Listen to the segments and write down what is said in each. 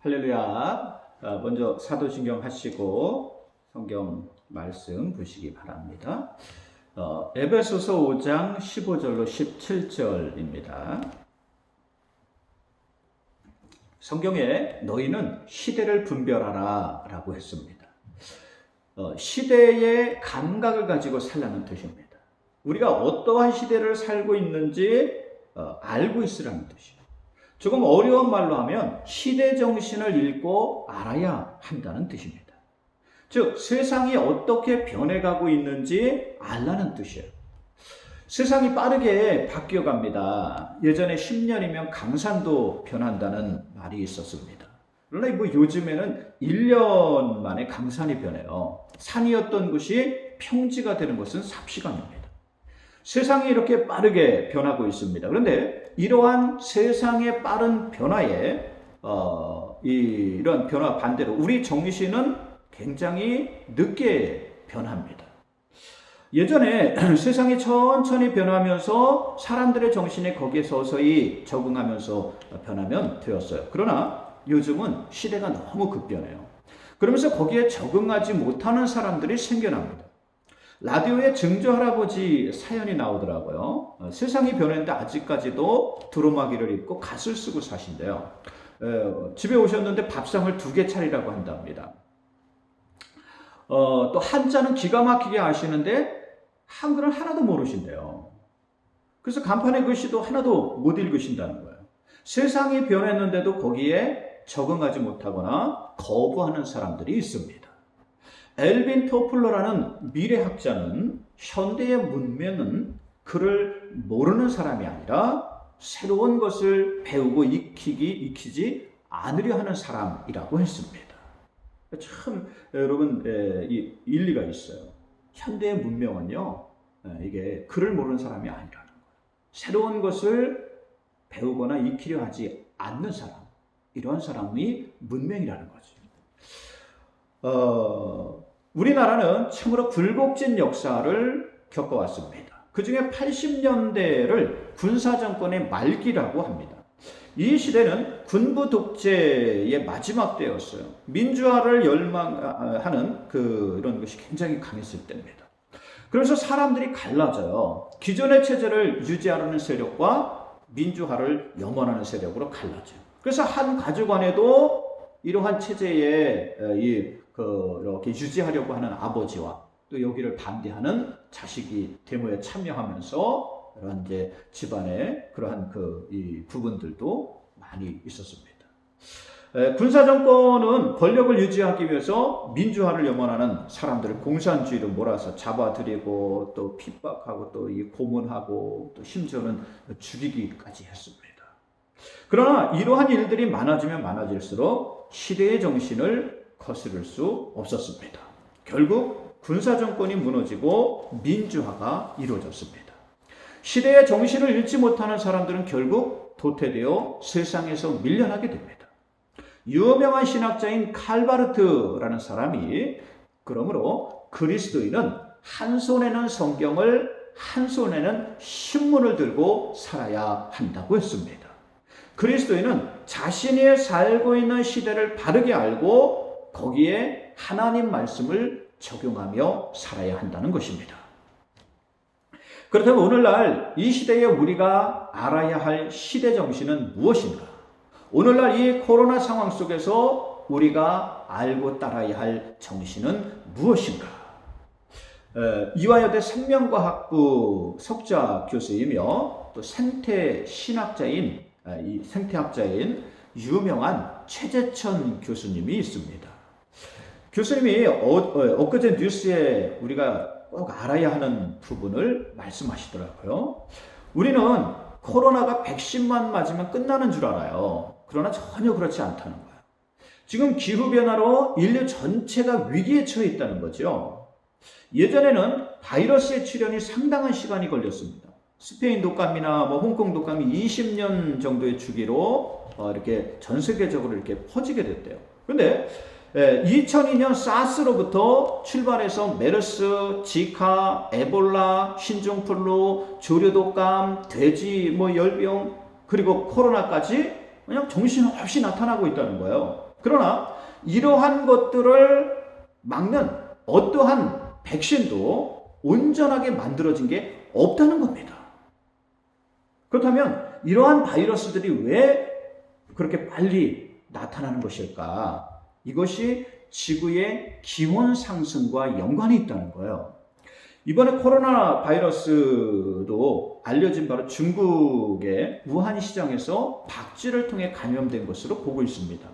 할렐루야. 먼저 사도신경 하시고 성경 말씀 보시기 바랍니다. 에베소서 5장 15절로 17절입니다. 성경에 너희는 시대를 분별하라 라고 했습니다. 시대의 감각을 가지고 살라는 뜻입니다. 우리가 어떠한 시대를 살고 있는지 알고 있으라는 뜻이에요. 조금 어려운 말로 하면 시대 정신을 읽고 알아야 한다는 뜻입니다. 즉 세상이 어떻게 변해가고 있는지 알라는 뜻이에요. 세상이 빠르게 바뀌어갑니다. 예전에 10년이면 강산도 변한다는 말이 있었습니다. 그러나 요즘에는 1년 만에 강산이 변해요. 산이었던 곳이 평지가 되는 것은 삽시간입니다. 세상이 이렇게 빠르게 변하고 있습니다. 그런데 이러한 세상의 빠른 변화에 이런 변화 반대로 우리 정신은 굉장히 늦게 변합니다. 예전에 세상이 천천히 변하면서 사람들의 정신이 거기에 서서히 적응하면서 변하면 되었어요. 그러나 요즘은 시대가 너무 급변해요. 그러면서 거기에 적응하지 못하는 사람들이 생겨납니다. 라디오에 증조 할아버지 사연이 나오더라고요. 세상이 변했는데 아직까지도 두루마기를 입고 갓을 쓰고 사신대요. 집에 오셨는데 밥상을 2개 차리라고 한답니다. 또 한자는 기가 막히게 아시는데 한글은 하나도 모르신대요. 그래서 간판의 글씨도 하나도 못 읽으신다는 거예요. 세상이 변했는데도 거기에 적응하지 못하거나 거부하는 사람들이 있습니다. 엘빈 토플러라는 미래학자는 현대의 문명은 그를 모르는 사람이 아니라 새로운 것을 배우고 익히지 않으려 하는 사람이라고 했습니다. 참 여러분 일리가 있어요. 현대의 문명은요, 이게 그를 모르는 사람이 아니라는 거예요. 새로운 것을 배우거나 익히려 하지 않는 사람, 이러한 사람이 문명이라는 거죠. 우리나라는 참으로 굴곡진 역사를 겪어왔습니다. 그 중에 80년대를 군사정권의 말기라고 합니다. 이 시대는 군부 독재의 마지막 때였어요. 민주화를 열망하는 이런 것이 굉장히 강했을 때입니다. 그래서 사람들이 갈라져요. 기존의 체제를 유지하려는 세력과 민주화를 염원하는 세력으로 갈라져요. 그래서 한 가족 안에도 이러한 체제에 이렇게 유지하려고 하는 아버지와 또 여기를 반대하는 자식이 데모에 참여하면서 그런 이제 집안의 그러한 이 부분들도 많이 있었습니다. 군사 정권은 권력을 유지하기 위해서 민주화를 염원하는 사람들을 공산주의로 몰아서 잡아들이고 또 핍박하고 또 고문하고 또 심지어는 죽이기까지 했습니다. 그러나 이러한 일들이 많아지면 많아질수록 시대의 정신을 거스를 수 없었습니다. 결국 군사정권이 무너지고 민주화가 이루어졌습니다. 시대의 정신을 잃지 못하는 사람들은 결국 도태되어 세상에서 밀려나게 됩니다. 유명한 신학자인 칼바르트라는 사람이 그러므로 그리스도인은 한 손에는 성경을 한 손에는 신문을 들고 살아야 한다고 했습니다. 그리스도인은 자신이 살고 있는 시대를 바르게 알고 거기에 하나님 말씀을 적용하며 살아야 한다는 것입니다. 그렇다면 오늘날 이 시대에 우리가 알아야 할 시대 정신은 무엇인가? 오늘날 이 코로나 상황 속에서 우리가 알고 따라야 할 정신은 무엇인가? 이화여대 생명과학부 석좌 교수이며 또 생태학자인 유명한 최재천 교수님이 있습니다. 교수님이 엊그제 뉴스에 우리가 꼭 알아야 하는 부분을 말씀하시더라고요. 우리는 코로나가 백신만 맞으면 끝나는 줄 알아요. 그러나 전혀 그렇지 않다는 거예요. 지금 기후변화로 인류 전체가 위기에 처해 있다는 거죠. 예전에는 바이러스의 출현이 상당한 시간이 걸렸습니다. 스페인 독감이나 홍콩 독감이 20년 정도의 주기로 이렇게 전 세계적으로 이렇게 퍼지게 됐대요. 그런데 2002년 사스로부터 출발해서 메르스, 지카, 에볼라, 신종플루, 조류독감, 돼지 열병 그리고 코로나까지 그냥 정신없이 나타나고 있다는 거예요. 그러나 이러한 것들을 막는 어떠한 백신도 온전하게 만들어진 게 없다는 겁니다. 그렇다면 이러한 바이러스들이 왜 그렇게 빨리 나타나는 것일까? 이것이 지구의 기온 상승과 연관이 있다는 거예요. 이번에 코로나 바이러스도 알려진 바로 중국의 우한 시장에서 박쥐를 통해 감염된 것으로 보고 있습니다.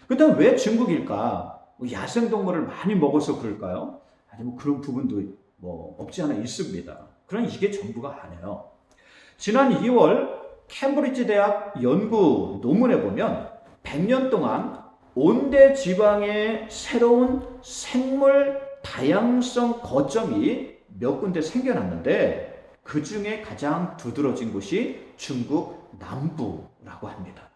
그렇다면 왜 중국일까? 야생동물을 많이 먹어서 그럴까요? 아니면 그런 부분도 없지 않아 있습니다. 그러나 이게 전부가 아니에요. 지난 2월 캠브리지 대학 연구 논문에 보면 100년 동안 온대 지방의 새로운 생물 다양성 거점이 몇 군데 생겨났는데 그 중에 가장 두드러진 곳이 중국 남부라고 합니다.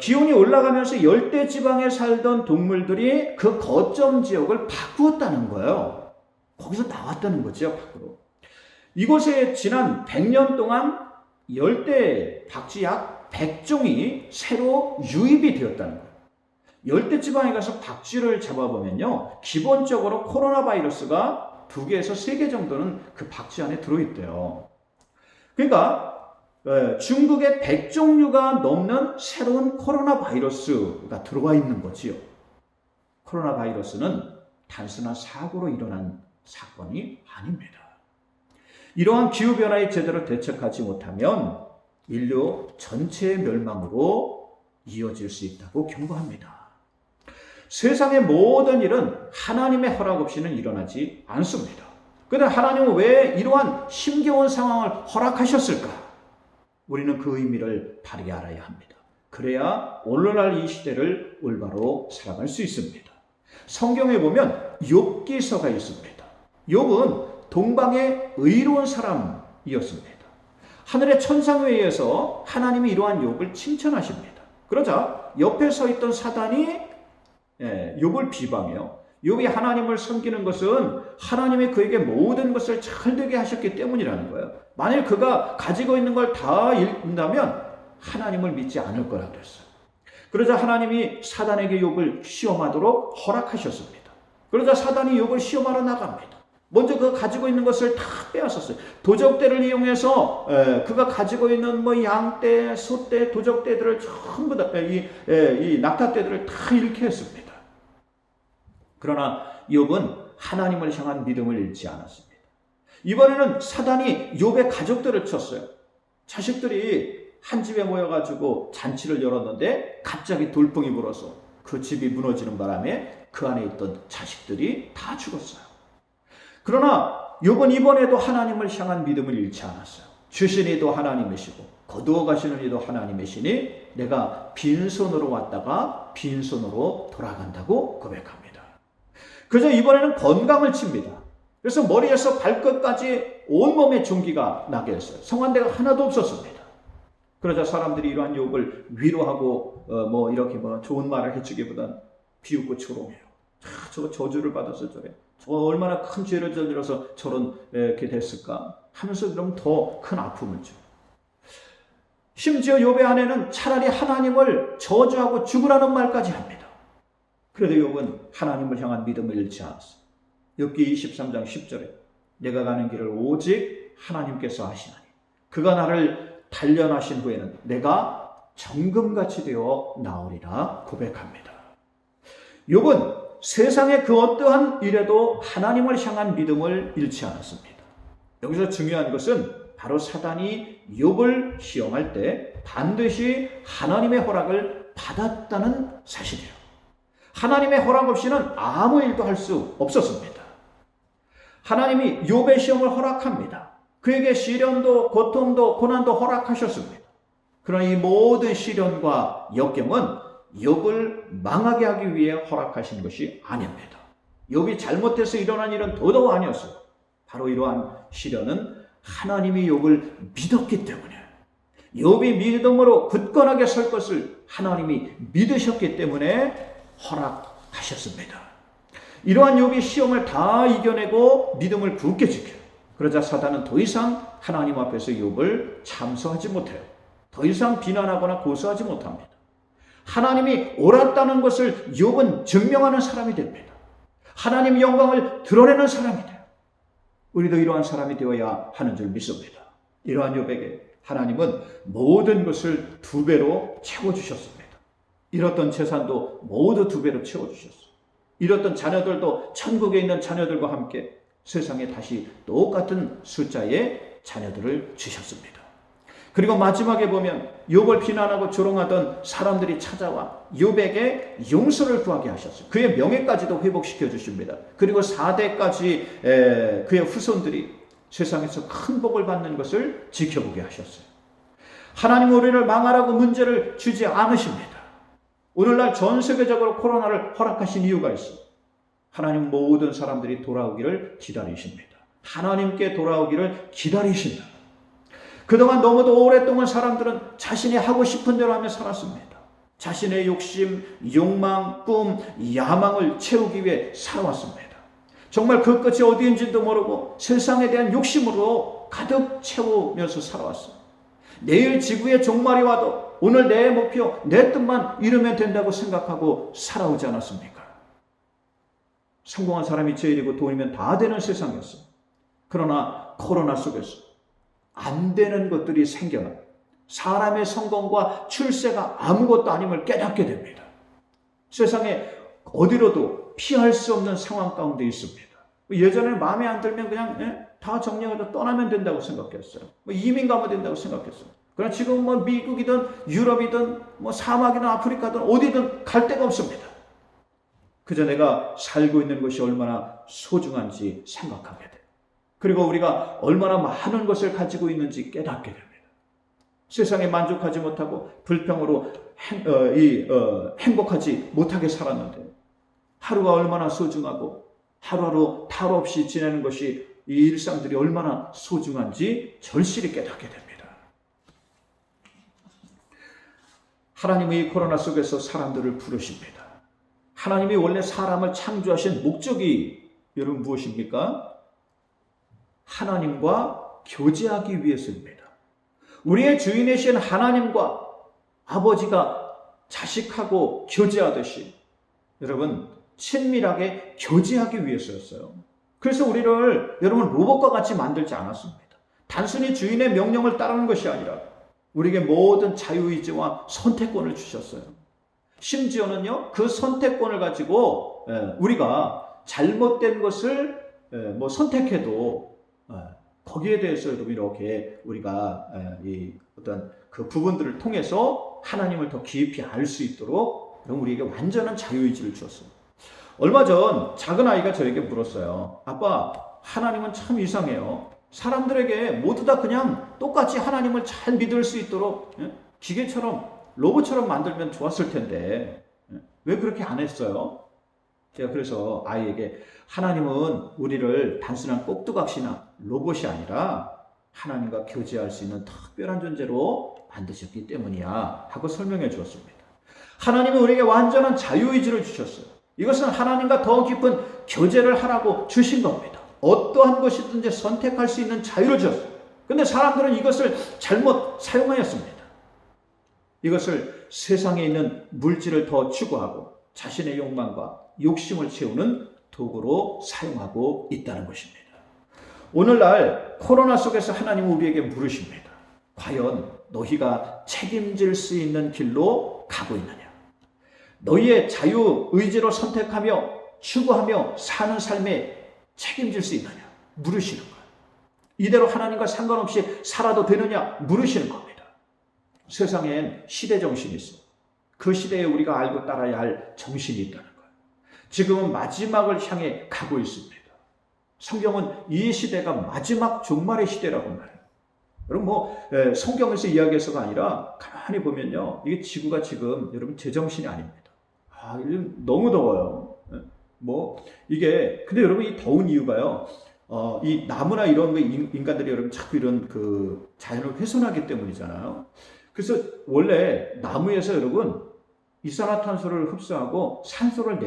기온이 올라가면서 열대 지방에 살던 동물들이 그 거점 지역을 바꾸었다는 거예요. 거기서 나왔다는 거죠, 밖으로. 이곳에 지난 100년 동안 열대 박쥐 약 100종이 새로 유입이 되었다는 거예요. 열대 지방에 가서 박쥐를 잡아보면요, 기본적으로 코로나 바이러스가 2개에서 3개 정도는 그 박쥐 안에 들어있대요. 그러니까 중국에 100종류가 넘는 새로운 코로나 바이러스가 들어와 있는 거지요. 코로나 바이러스는 단순한 사고로 일어난 사건이 아닙니다. 이러한 기후변화에 제대로 대책하지 못하면 인류 전체의 멸망으로 이어질 수 있다고 경고합니다. 세상의 모든 일은 하나님의 허락 없이는 일어나지 않습니다. 그런데 하나님은 왜 이러한 힘겨운 상황을 허락하셨을까? 우리는 그 의미를 바르게 알아야 합니다. 그래야 오늘날 이 시대를 올바로 살아갈 수 있습니다. 성경에 보면 욥기서가 있습니다. 욥은 동방의 의로운 사람이었습니다. 하늘의 천상에 의해서 하나님이 이러한 욥을 칭찬하십니다. 그러자 옆에 서 있던 사단이 욥을 비방해요. 욥이 하나님을 섬기는 것은 하나님이 그에게 모든 것을 잘 되게 하셨기 때문이라는 거예요. 만일 그가 가지고 있는 걸 다 잃는다면 하나님을 믿지 않을 거라고 그랬어요. 그러자 하나님이 사단에게 욥을 시험하도록 허락하셨습니다. 그러자 사단이 욥을 시험하러 나갑니다. 먼저 그가 가지고 있는 것을 다 빼앗았어요. 도적대를 이용해서 그가 가지고 있는 양떼, 소떼, 도적대들을 전부 다 이 낙타떼들을 다 잃게 했습니다. 그러나 욥은 하나님을 향한 믿음을 잃지 않았습니다. 이번에는 사단이 욥의 가족들을 쳤어요. 자식들이 한 집에 모여가지고 잔치를 열었는데 갑자기 돌풍이 불어서 그 집이 무너지는 바람에 그 안에 있던 자식들이 다 죽었어요. 그러나 욥은 이번에도 하나님을 향한 믿음을 잃지 않았어요. 주신 이도 하나님이시고 거두어 가시는 이도 하나님이시니 내가 빈손으로 왔다가 빈손으로 돌아간다고 고백합니다. 그래서 이번에는 건강을 칩니다. 그래서 머리에서 발끝까지 온몸에 종기가 나게 했어요. 성한대가 하나도 없었습니다. 그러자 사람들이 이러한 욥을 위로하고 이렇게 좋은 말을 해주기보단 비웃고 조롱해요. 저거 저주를 받아서 저래. 저 얼마나 큰 죄를 저질러서 저런 이렇게 됐을까 하면서 그럼 더 큰 아픔을 줘. 심지어 욥의 아내는 차라리 하나님을 저주하고 죽으라는 말까지 합니다. 그래도 욥은 하나님을 향한 믿음을 잃지 않았어요. 욥기 23장 10절에 내가 가는 길을 오직 하나님께서 아시나니 그가 나를 단련하신 후에는 내가 정금같이 되어 나오리라 고백합니다. 욥은 세상의 그 어떠한 일에도 하나님을 향한 믿음을 잃지 않았습니다. 여기서 중요한 것은 바로 사단이 욥을 시험할 때 반드시 하나님의 허락을 받았다는 사실이에요. 하나님의 허락 없이는 아무 일도 할 수 없었습니다. 하나님이 욥의 시험을 허락합니다. 그에게 시련도 고통도 고난도 허락하셨습니다. 그러나 이 모든 시련과 역경은 욥을 망하게 하기 위해 허락하신 것이 아닙니다. 욥이 잘못해서 일어난 일은 더더욱 아니었어요. 바로 이러한 시련은 하나님이 욥을 믿었기 때문에 욥이 믿음으로 굳건하게 설 것을 하나님이 믿으셨기 때문에 허락하셨습니다. 이러한 욥이 시험을 다 이겨내고 믿음을 굳게 지켜요. 그러자 사단은 더 이상 하나님 앞에서 욥을 참소하지 못해요. 더 이상 비난하거나 고소하지 못합니다. 하나님이 옳았다는 것을 욥은 증명하는 사람이 됩니다. 하나님의 영광을 드러내는 사람이 돼요. 우리도 이러한 사람이 되어야 하는 줄 믿습니다. 이러한 욥에게 하나님은 모든 것을 2배로 채워주셨습니다. 잃었던 재산도 모두 2배로 채워주셨어요. 잃었던 자녀들도 천국에 있는 자녀들과 함께 세상에 다시 똑같은 숫자의 자녀들을 주셨습니다. 그리고 마지막에 보면 욥을 비난하고 조롱하던 사람들이 찾아와 욥에게 용서를 구하게 하셨어요. 그의 명예까지도 회복시켜 주십니다. 그리고 4대까지 그의 후손들이 세상에서 큰 복을 받는 것을 지켜보게 하셨어요. 하나님 우리를 망하라고 문제를 주지 않으십니다. 오늘날 전 세계적으로 코로나를 허락하신 이유가 있어요. 하나님 모든 사람들이 돌아오기를 기다리십니다. 하나님께 돌아오기를 기다리신다. 그동안 너무도 오랫동안 사람들은 자신이 하고 싶은 대로 하며 살았습니다. 자신의 욕심, 욕망, 꿈, 야망을 채우기 위해 살아왔습니다. 정말 그 끝이 어디인지도 모르고 세상에 대한 욕심으로 가득 채우면서 살아왔어요. 내일 지구의 종말이 와도 오늘 내 목표, 내 뜻만 이루면 된다고 생각하고 살아오지 않았습니까? 성공한 사람이 제일이고 돈이면 다 되는 세상이었어요. 그러나 코로나 속에서 안 되는 것들이 생겨나 사람의 성공과 출세가 아무것도 아님을 깨닫게 됩니다. 세상에 어디로도 피할 수 없는 상황 가운데 있습니다. 예전에 마음에 안 들면 그냥 다 정리하고 떠나면 된다고 생각했어요. 이민 가면 된다고 생각했어요. 그러나 지금 미국이든 유럽이든 사막이든 아프리카든 어디든 갈 데가 없습니다. 그저 내가 살고 있는 것이 얼마나 소중한지 생각하게 돼요. 그리고 우리가 얼마나 많은 것을 가지고 있는지 깨닫게 됩니다. 세상에 만족하지 못하고 불평으로 행복하지 못하게 살았는데 하루가 얼마나 소중하고 하루하루 탈 없이 지내는 것이 이 일상들이 얼마나 소중한지 절실히 깨닫게 됩니다. 하나님은 이 코로나 속에서 사람들을 부르십니다. 하나님이 원래 사람을 창조하신 목적이 여러분 무엇입니까? 하나님과 교제하기 위해서입니다. 우리의 주인이신 하나님과 아버지가 자식하고 교제하듯이 여러분 친밀하게 교제하기 위해서였어요. 그래서 우리를 여러분 로봇과 같이 만들지 않았습니다. 단순히 주인의 명령을 따르는 것이 아니라 우리에게 모든 자유의지와 선택권을 주셨어요. 심지어는요, 그 선택권을 가지고 우리가 잘못된 것을 선택해도 거기에 대해서 이렇게 우리가 이 어떤 그 부분들을 통해서 하나님을 더 깊이 알 수 있도록 우리에게 완전한 자유의지를 주었어요. 얼마 전 작은 아이가 저에게 물었어요. 아빠, 하나님은 참 이상해요. 사람들에게 모두 다 그냥 똑같이 하나님을 잘 믿을 수 있도록 기계처럼 로봇처럼 만들면 좋았을 텐데 왜 그렇게 안 했어요? 제가 그래서 아이에게 하나님은 우리를 단순한 꼭두각시나 로봇이 아니라 하나님과 교제할 수 있는 특별한 존재로 만드셨기 때문이야 하고 설명해 주었습니다. 하나님은 우리에게 완전한 자유의지를 주셨어요. 이것은 하나님과 더 깊은 교제를 하라고 주신 겁니다. 어떠한 것이든지 선택할 수 있는 자유를 주었어요. 그런데 사람들은 이것을 잘못 사용하였습니다. 이것을 세상에 있는 물질을 더 추구하고 자신의 욕망과 욕심을 채우는 도구로 사용하고 있다는 것입니다. 오늘날 코로나 속에서 하나님은 우리에게 물으십니다. 과연 너희가 책임질 수 있는 길로 가고 있느냐? 너희의 자유의지로 선택하며 추구하며 사는 삶에 책임질 수 있느냐? 물으시는 거예요. 이대로 하나님과 상관없이 살아도 되느냐? 물으시는 겁니다. 세상엔 시대정신이 있어요. 그 시대에 우리가 알고 따라야 할 정신이 있다는 거예요. 지금은 마지막을 향해 가고 있습니다. 성경은 이 시대가 마지막 종말의 시대라고 말해요. 여러분 성경에서 이야기해서가 아니라 가만히 보면요, 이게 지구가 지금 여러분 제정신이 아닙니다. 너무 더워요. 이게 근데 여러분 이 더운 이유가요, 이 나무나 이런 인간들이 여러분 자꾸 이런 그 자연을 훼손하기 때문이잖아요. 그래서 원래 나무에서 여러분 이산화탄소를 흡수하고 산소를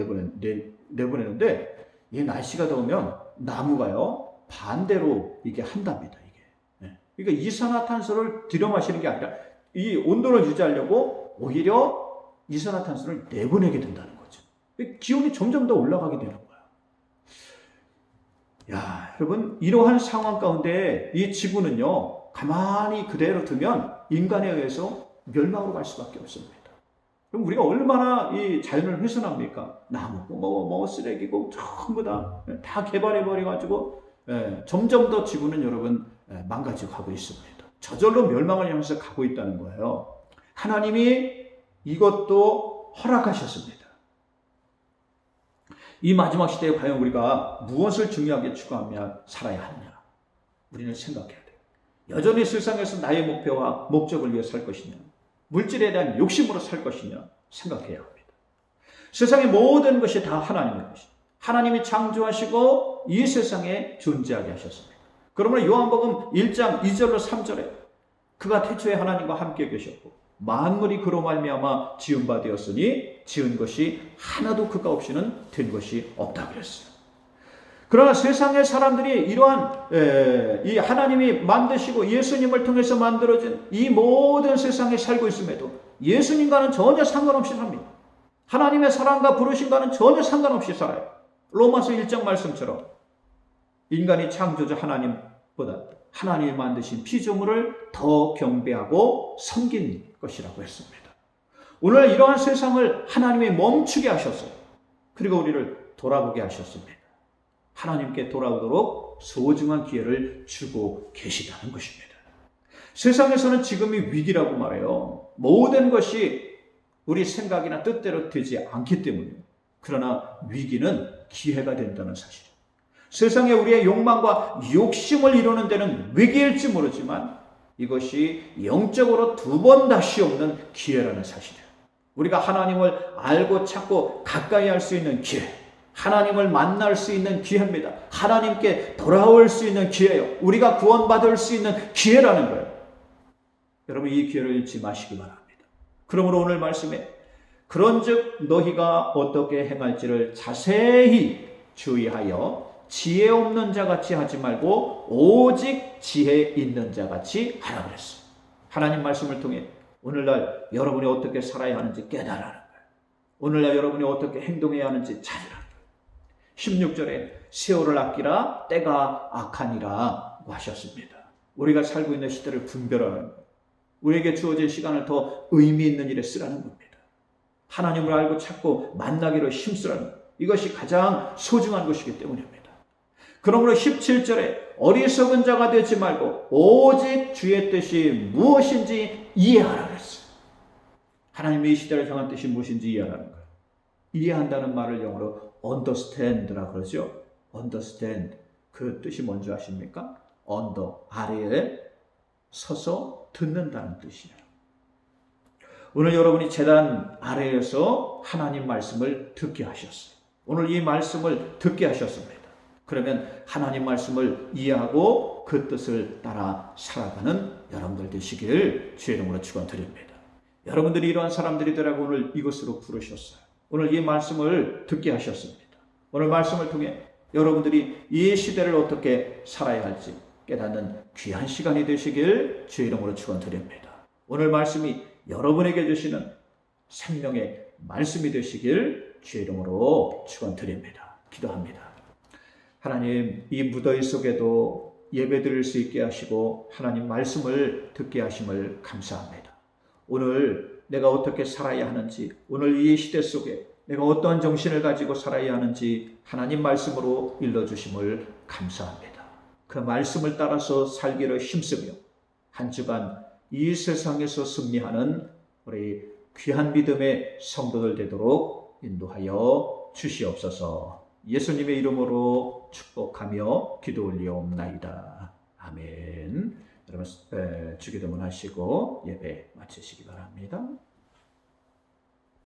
내보내는데 이 날씨가 더우면 나무가요 반대로 이게 한답니다. 이게. 그러니까 이산화탄소를 들여 마시는 게 아니라 이 온도를 유지하려고 오히려 이산화탄소를 내보내게 된다는 거죠. 기온이 점점 더 올라가게 되는 거예요. 야, 여러분, 이러한 상황 가운데 이 지구는요, 가만히 그대로 두면 인간에 의해서 멸망으로 갈 수밖에 없습니다. 그럼 우리가 얼마나 이 자연을 훼손합니까? 나무고 쓰레기고 전부 다 개발해버려가지고 점점 더 지구는 여러분 망가져 가고 있습니다. 저절로 멸망을 향해서 가고 있다는 거예요. 하나님이 이것도 허락하셨습니다. 이 마지막 시대에 과연 우리가 무엇을 중요하게 추구하며 살아야 하느냐? 우리는 생각해야 돼요. 여전히 세상에서 나의 목표와 목적을 위해 살 것이냐? 물질에 대한 욕심으로 살 것이냐? 생각해야 합니다. 세상의 모든 것이 다 하나님의 것입니다. 하나님이 창조하시고 이 세상에 존재하게 하셨습니다. 그러므로 요한복음 1장 2절로 3절에 그가 태초에 하나님과 함께 계셨고 만물이 그로 말미암아 지은 바 되었으니 지은 것이 하나도 그가 없이는 된 것이 없다 그랬어요. 그러나 세상의 사람들이 이러한 이 하나님이 만드시고 예수님을 통해서 만들어진 이 모든 세상에 살고 있음에도 예수님과는 전혀 상관없이 삽니다. 하나님의 사랑과 부르심과는 전혀 상관없이 살아요. 로마서 1장 말씀처럼 인간이 창조주 하나님보다 하나님이 만드신 피조물을 더 경배하고 섬긴 것이라고 했습니다. 오늘 이러한 세상을 하나님이 멈추게 하셨어요. 그리고 우리를 돌아보게 하셨습니다. 하나님께 돌아오도록 소중한 기회를 주고 계시다는 것입니다. 세상에서는 지금이 위기라고 말해요. 모든 것이 우리 생각이나 뜻대로 되지 않기 때문이에요. 그러나 위기는 기회가 된다는 사실이에요. 세상에 우리의 욕망과 욕심을 이루는 데는 위기일지 모르지만 이것이 영적으로 두 번 다시 없는 기회라는 사실이에요. 우리가 하나님을 알고 찾고 가까이 할 수 있는 기회, 하나님을 만날 수 있는 기회입니다. 하나님께 돌아올 수 있는 기회예요. 우리가 구원받을 수 있는 기회라는 거예요. 여러분, 이 기회를 잃지 마시기 바랍니다. 그러므로 오늘 말씀에 그런즉 너희가 어떻게 행할지를 자세히 주의하여 지혜 없는 자같이 하지 말고 오직 지혜 있는 자같이 하라 그랬어요. 하나님 말씀을 통해 오늘날 여러분이 어떻게 살아야 하는지 깨달으라는 거예요. 오늘날 여러분이 어떻게 행동해야 하는지 찾으라는 거예요. 16절에 세월을 아끼라 때가 악하니라고 하셨습니다. 우리가 살고 있는 시대를 분별하는 거예요. 우리에게 주어진 시간을 더 의미 있는 일에 쓰라는 겁니다. 하나님을 알고 찾고 만나기로 힘쓰라는 거예요. 이것이 가장 소중한 것이기 때문입니다. 그러므로 17절에 어리석은 자가 되지 말고 오직 주의 뜻이 무엇인지 이해하라 그랬어요. 하나님의 이 시대를 향한 뜻이 무엇인지 이해하라는 거예요. 이해한다는 말을 영어로 understand라고 그러죠. understand. 그 뜻이 뭔지 아십니까? under, 아래에 서서 듣는다는 뜻이에요. 오늘 여러분이 제단 아래에서 하나님 말씀을 듣게 하셨어요. 오늘 이 말씀을 듣게 하셨습니다. 그러면 하나님 말씀을 이해하고 그 뜻을 따라 살아가는 여러분들 되시길 주의 이름으로 축원드립니다. 여러분들이 이러한 사람들이 되라고 오늘 이곳으로 부르셨어요. 오늘 이 말씀을 듣게 하셨습니다. 오늘 말씀을 통해 여러분들이 이 시대를 어떻게 살아야 할지 깨닫는 귀한 시간이 되시길 주의 이름으로 축원드립니다. 오늘 말씀이 여러분에게 주시는 생명의 말씀이 되시길 주의 이름으로 축원드립니다. 기도합니다. 하나님, 이 무더위 속에도 예배드릴 수 있게 하시고 하나님 말씀을 듣게 하심을 감사합니다. 오늘 내가 어떻게 살아야 하는지, 오늘 이 시대 속에 내가 어떠한 정신을 가지고 살아야 하는지 하나님 말씀으로 일러주심을 감사합니다. 그 말씀을 따라서 살기를 힘쓰며 한 주간 이 세상에서 승리하는 우리 귀한 믿음의 성도들 되도록 인도하여 주시옵소서. 예수님의 이름으로 축복하며 기도 올리옵나이다. 아멘. 여러분 주기도문 하시고 예배 마치시기 바랍니다.